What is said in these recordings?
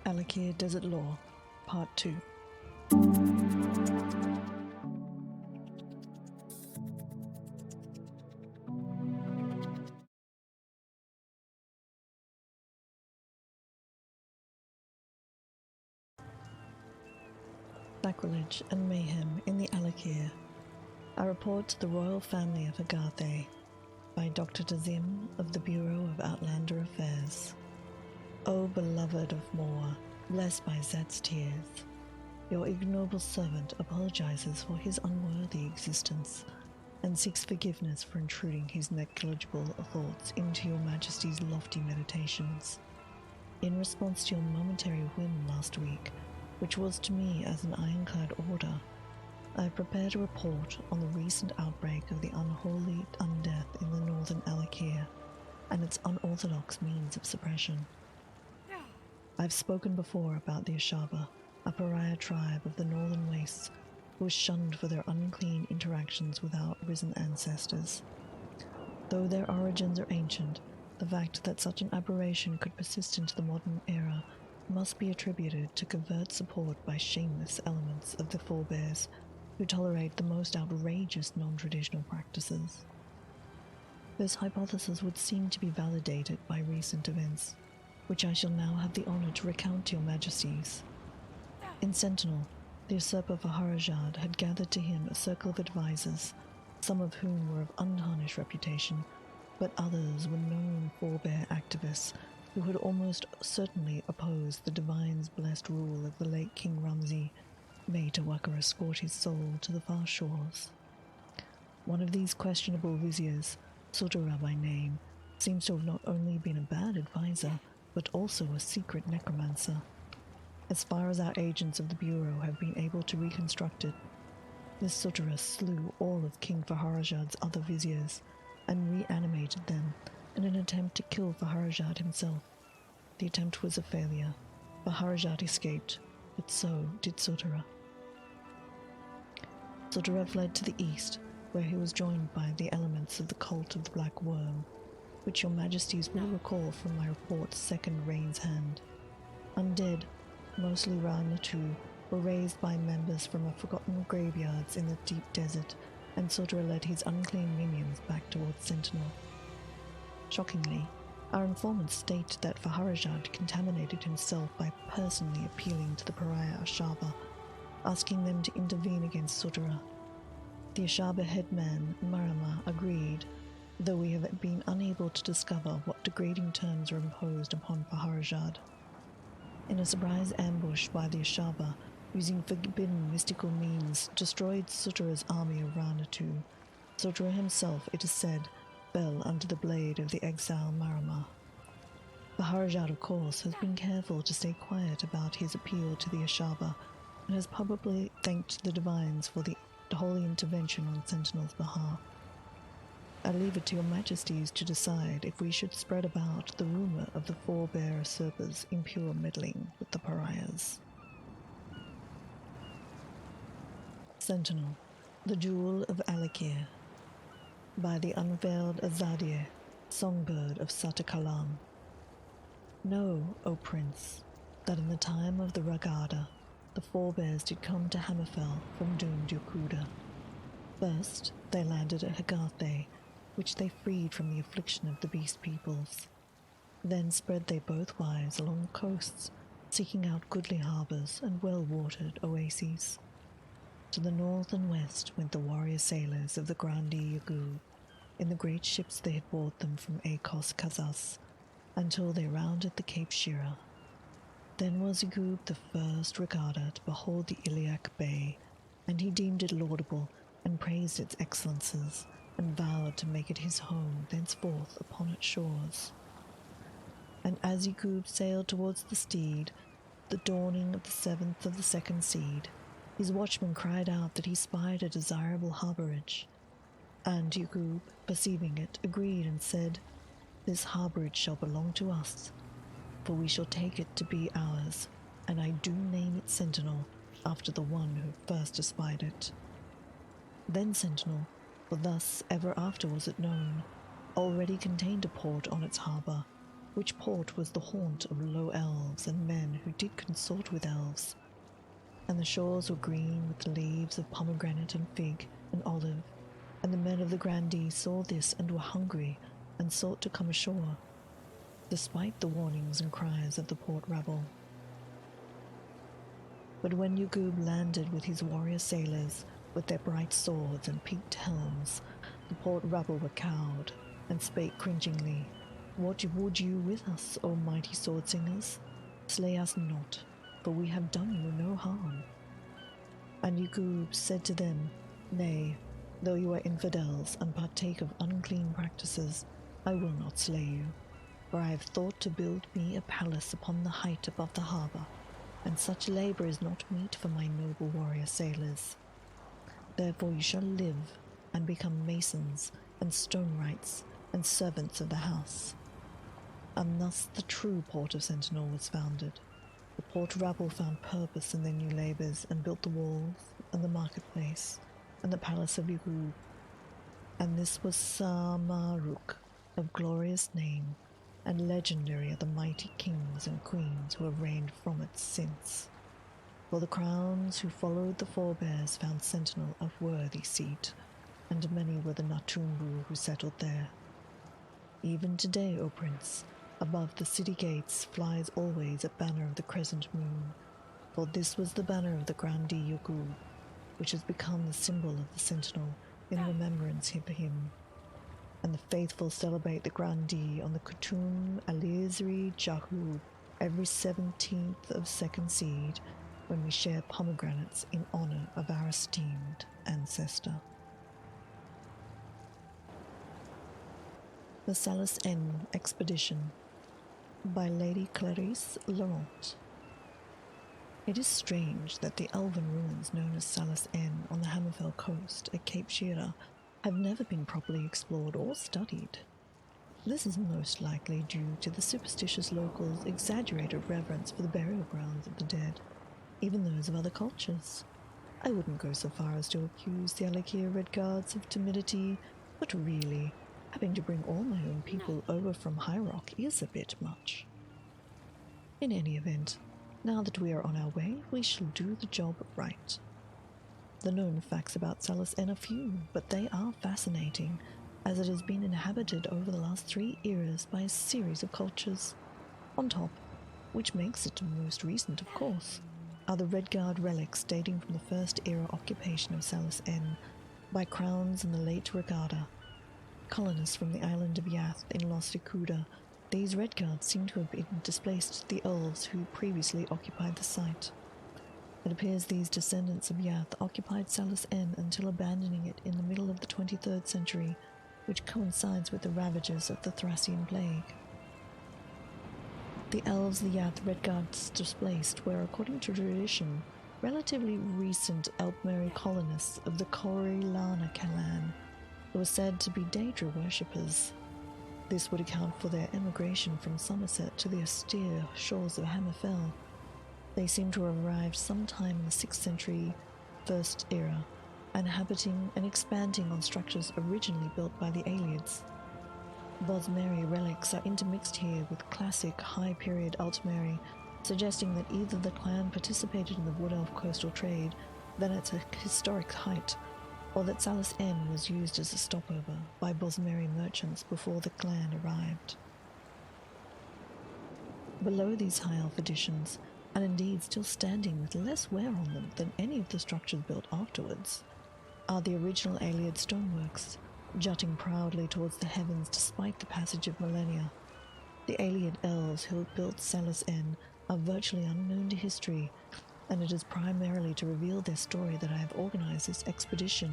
Alik'r Desert Lore, Part 2. Sacrilege and Mayhem in the Alik'r. A report to the royal family of Agarthe by Dr. Tazim of the Bureau of Outlander Affairs. O beloved of Mor, blessed by Zet's tears, your ignoble servant apologizes for his unworthy existence and seeks forgiveness for intruding his negligible thoughts into your majesty's lofty meditations. In response to your momentary whim last week, which was to me as an ironclad order, I have prepared a report on the recent outbreak of the unholy undeath in the northern Alik'r and its unorthodox means of suppression. I've spoken before about the Ashaba, a pariah tribe of the northern wastes who was shunned for their unclean interactions with our risen ancestors. Though their origins are ancient, the fact that such an aberration could persist into the modern era must be attributed to covert support by shameless elements of the forebears who tolerate the most outrageous non-traditional practices. This hypothesis would seem to be validated by recent events, which I shall now have the honor to recount to your majesties. In Sentinel, the usurper Faharajad had gathered to him a circle of advisors, some of whom were of untarnished reputation, but others were known forebear activists who had almost certainly opposed the divine's blessed rule of the late King Ramzi, made Tawakar escort his soul to the far shores. One of these questionable viziers, Sutura by name, seems to have not only been a bad advisor, but also a secret necromancer. As far as our agents of the Bureau have been able to reconstruct it, this Sutura slew all of King Faharajad's other viziers and reanimated them in an attempt to kill Faharajad himself. The attempt was a failure. Faharajad escaped, but so did Sutura. Sutura fled to the east, where he was joined by the elements of the cult of the Black Worm, which your majesties will recall from my report's second Rain's Hand. Undead, mostly Ra-Natu, were raised by members from forgotten graveyards in the deep desert, and Sutura led his unclean minions back towards Sentinel. Shockingly, our informants state that Faharajad contaminated himself by personally appealing to the pariah Ashaba, asking them to intervene against Sutura. The Ashaba headman, Marama, agreed, though we have been unable to discover what degrading terms were imposed upon Faharajad. In a surprise ambush by the Ashaba, using forbidden mystical means, destroyed Sutura's army of Ra-Natu. Sutura himself, it is said, fell under the blade of the exile Marama. Faharajad, of course, has been careful to stay quiet about his appeal to the Ashaba, and has publicly thanked the divines for the holy intervention on Sentinel's behalf. I leave it to your majesties to decide if we should spread about the rumor of the forebear usurpers' impure meddling with the pariahs. Sentinel, the Jewel of Alik'r, by the unveiled Azadeh, songbird of Satakalam. Know, O Prince, that in the time of the Ragada, the forebears did come to Hammerfell from doomed Yokuda. First, they landed at Agarthe, which they freed from the affliction of the beast peoples. Then spread they both wise along the coasts, seeking out goodly harbours and well-watered oases. To the north and west went the warrior sailors of the Grandi Yagoo, in the great ships they had brought them from Akos Kazas, until they rounded the Cape Shira. Then was Yagoo the first Ragada to behold the Iliac Bay, and he deemed it laudable and praised its excellences, and vowed to make it his home thenceforth upon its shores. And as Yagoo sailed towards the steed, the dawning of the 7th of the second seed, his watchman cried out that he spied a desirable harbourage. And Yagoo, perceiving it, agreed and said, "This harbourage shall belong to us, for we shall take it to be ours, and I do name it Sentinel, after the one who first espied it." Then Sentinel, for thus ever after was it known, already contained a port on its harbour, which port was the haunt of low elves and men who did consort with elves. And the shores were green with the leaves of pomegranate and fig and olive, and the men of the Grandee saw this and were hungry and sought to come ashore, despite the warnings and cries of the port rabble. But when Yugub landed with his warrior sailors, with their bright swords and peaked helms, the port rabble were cowed, and spake cringingly, "What would you with us, O mighty sword singers? Slay us not, for we have done you no harm." And Yugub said to them, "Nay, though you are infidels and partake of unclean practices, I will not slay you, for I have thought to build me a palace upon the height above the harbour, and such labour is not meet for my noble warrior sailors. Therefore you shall live and become masons and stonewrights and servants of the house." And thus the true port of Sentinel was founded. The port rabble found purpose in their new labours and built the walls and the marketplace and the palace of Yugub. And this was Samaruk, of glorious name, and legendary are the mighty kings and queens who have reigned from it since. For the crowns who followed the forebears found Sentinel a worthy seat, and many were the Natumbu who settled there. Even today, O Prince, above the city gates flies always a banner of the crescent moon, for this was the banner of the Grandee Yugub, which has become the symbol of the Sentinel in remembrance of him. And the faithful celebrate the Grandee on the Kutum Alizri Jahub every 17th of second seed, when we share pomegranates in honour of our esteemed ancestor. The Salas En Expedition by Lady Clarice Laurent. It is strange that the elven ruins known as Salas En on the Hammerfell coast at Cape Shira have never been properly explored or studied. This is most likely due to the superstitious locals' exaggerated reverence for the burial grounds of the dead, even those of other cultures. I wouldn't go so far as to accuse the Alik'r Red Guards of timidity, but really, having to bring all my own people over from High Rock is a bit much. In any event, now that we are on our way, we shall do the job right. The known facts about Salas En are few, but they are fascinating, as it has been inhabited over the last 3 eras by a series of cultures. On top, which makes it the most recent of course, are the Red Guard relics dating from the first era occupation of Salas En by crowns in the late Regatta. Colonists from the island of Yath in Lost Ikuda, these Red Guards seem to have been displaced the elves who previously occupied the site. It appears these descendants of Yath occupied Salas En until abandoning it in the middle of the 23rd century, which coincides with the ravages of the Thracian plague. The elves the Yath Red Guards displaced were, according to tradition, relatively recent Altmeri colonists of the Corilana clan, who were said to be Daedra worshippers. This would account for their emigration from Somerset to the austere shores of Hammerfell. They seem to have arrived sometime in the 6th century First Era, inhabiting and expanding on structures originally built by the Aelids. Bosmeri relics are intermixed here with classic high-period Altmeri, suggesting that either the clan participated in the Wood Elf coastal trade, then at a historic height, or that Salas En was used as a stopover by Bosmeri merchants before the clan arrived. Below these High Elf additions, and indeed still standing with less wear on them than any of the structures built afterwards, are the original Aeliad stoneworks, jutting proudly towards the heavens despite the passage of millennia. The Aeliad elves who built Salas En are virtually unknown to history, and it is primarily to reveal their story that I have organized this expedition.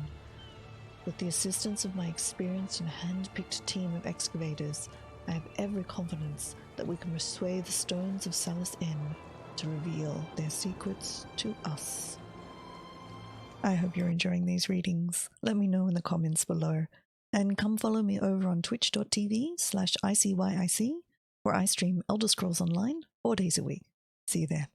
With the assistance of my experienced and hand-picked team of excavators, I have every confidence that we can persuade the stones of Salas En to reveal their secrets to us. I hope you're enjoying these readings. Let me know in the comments below. And come follow me over on twitch.tv/ICYIC, where I stream Elder Scrolls Online 4 days a week. See you there.